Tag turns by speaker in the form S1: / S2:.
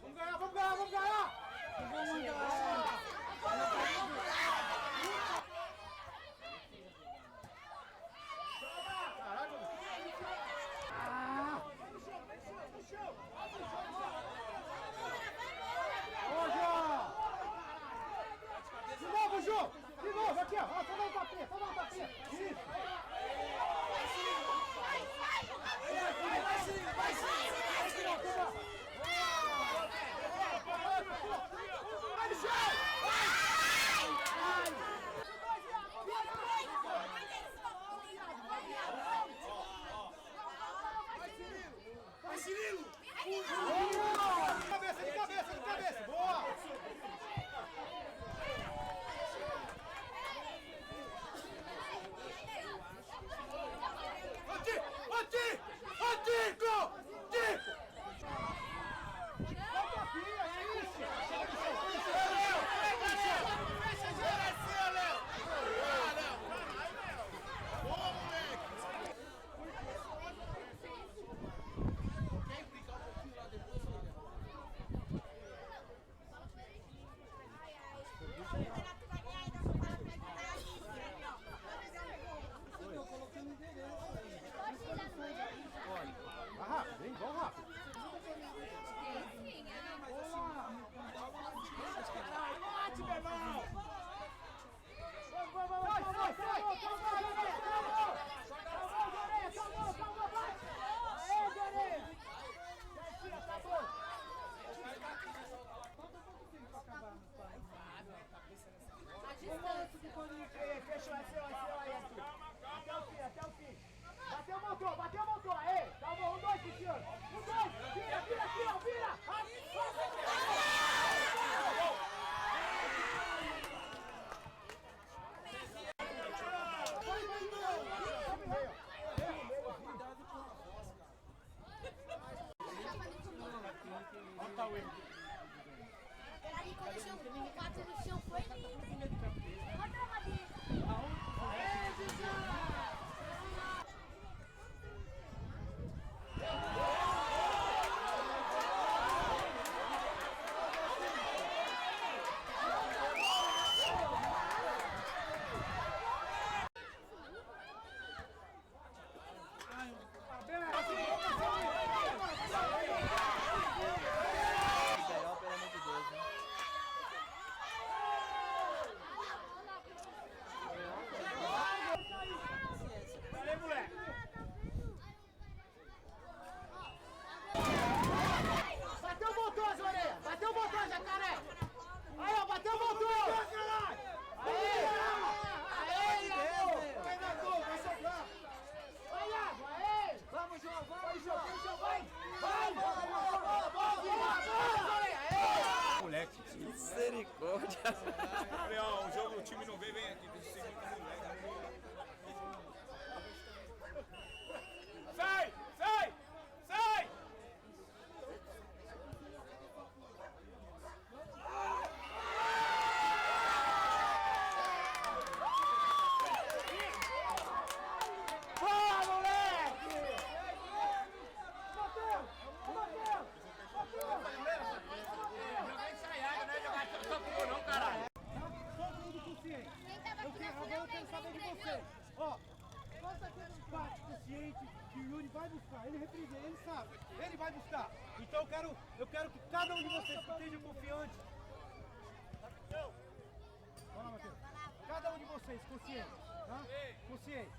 S1: Vamos ganhar, vamos ganhar, vamos ganhar! Vamos ganhar! De novo, Ju! De novo, aqui, ó! Só dá um tapinha, só dá um tapinha! Isso! Vai, Cirilo! De cabeça, de cabeça, de cabeça! Boa! Tico! Volta aqui, é isso! Fecha a geração, Léo! Boa, moleque! Quer implicar um pouquinho lá depois, Léo? Eu coloquei no endereço aí. Vai rápido, vem, vamos rápido. Bate, meu irmão! Vai, sai! Calma, vai! Aê, Joreia! Acabou! A distância que quando fechou é seu aí, aqui. Até o fim. Bateu o motor, aê! Calma, 1, 2, Cristiano. 1, 2, vira!
S2: Cuidado com a voz, cara.
S1: Olha o erro.
S3: Aí quando o chão bateu no chão foi lindo. Olha a travadinha.
S1: Aê, Zizá! Valeu, moleque! Bateu o motor, Zoreia! Bateu o motor, jacaré! Aí, ó, bateu o motor! Aê! Aê, Iago! Vai na gol, vai sobrar! Vai, Iago, aê! Vamos, João, vamos, João! Vai! Boa, Zoreia! Aê! Moleque!
S4: Misericórdia!
S5: Falei, ó, o jogo, o time não vem aqui, deixa o segundo moleque.
S1: Sai! Boa, moleque! Bateu! Jogar ensaiado, não é jogar só não, caralho! Todo mundo consciente! Agora eu quero saber de vocês! Ó! Quanto aquele empate consciente que o Yuri vai buscar? Ele representa, ele sabe, ele vai buscar. Então eu quero que cada um de vocês esteja confiante. Vai lá, Matheus. Cada um de vocês consciente, tá? Consciente.